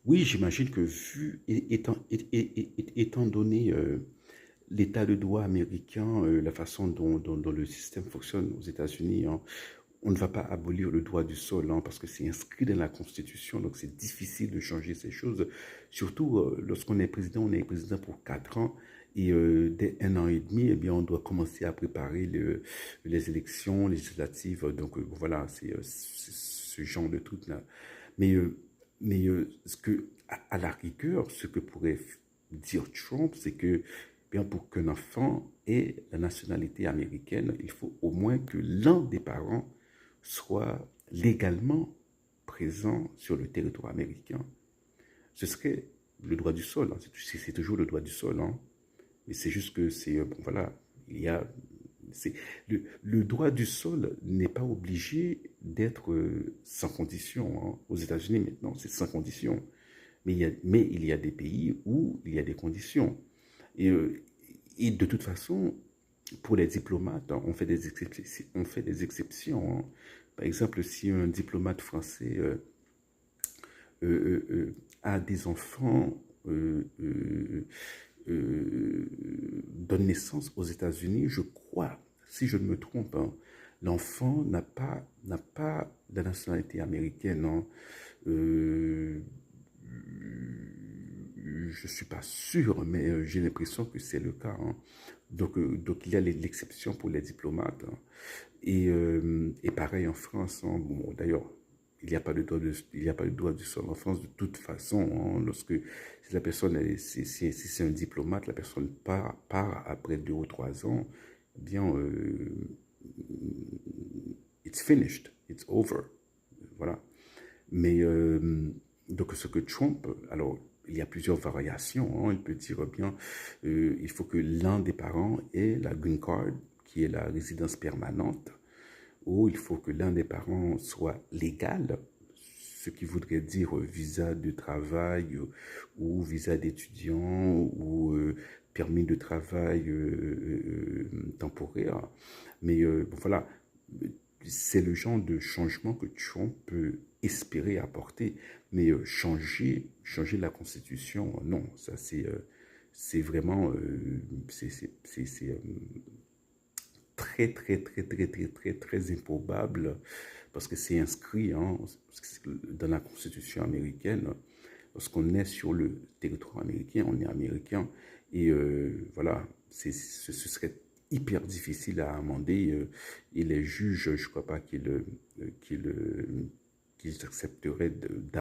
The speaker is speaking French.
Oui, j'imagine que étant donné l'état de droit américain, la façon dont le système fonctionne aux États-Unis, hein, on ne va pas abolir le droit du sol, hein, parce que c'est inscrit dans la Constitution, donc c'est difficile de changer ces choses. Surtout lorsqu'on est président, on est président pour 4 ans. Et dès 1 an et demi, eh bien, on doit commencer à préparer les élections législatives. Donc voilà, c'est ce genre de truc-là. Mais, ce que, à la rigueur, ce que pourrait dire Trump, c'est que bien pour qu'un enfant ait la nationalité américaine, il faut au moins que l'un des parents soit légalement présent sur le territoire américain. Ce serait le droit du sol, hein. C'est toujours le droit du sol, hein. Mais c'est juste que c'est, bon, voilà, il y a, c'est, le droit du sol n'est pas obligé d'être sans condition, hein. Aux États-Unis, maintenant, c'est sans condition. Mais il y a des pays où il y a des conditions. Et, et de toute façon, pour les diplomates, hein, on fait des exceptions, hein. Par exemple, si un diplomate français a des enfants, donne naissance aux États-Unis, je crois, si je ne me trompe, hein, l'enfant n'a pas la nationalité américaine, hein. Euh, je ne suis pas sûr, mais j'ai l'impression que c'est le cas, hein. Donc il y a l'exception pour les diplomates, hein. Et pareil en France, hein. Bon, d'ailleurs, il n'y a pas de droit du sol en France de toute façon, hein. Lorsque si la personne, si c'est un diplomate, la personne part après 2 ou 3 ans, eh bien, it's finished, it's over. Voilà. Mais donc ce que Trump, alors il y a plusieurs variations, hein. Il peut dire bien, il faut que l'un des parents ait la green card, qui est la résidence permanente, ou il faut que l'un des parents soit légal, ce qui voudrait dire visa de travail ou visa d'étudiant ou permis de travail temporaire. Mais bon, voilà, c'est le genre de changement que Trump peut espérer apporter. Mais changer la Constitution, non, ça c'est vraiment très, très, très, très, très, très, très improbable parce que c'est inscrit, hein, dans la Constitution américaine. Lorsqu'on est sur le territoire américain, on est américain. Et voilà, ce serait hyper difficile à amender. Et les juges, je ne crois pas qu'ils accepteraient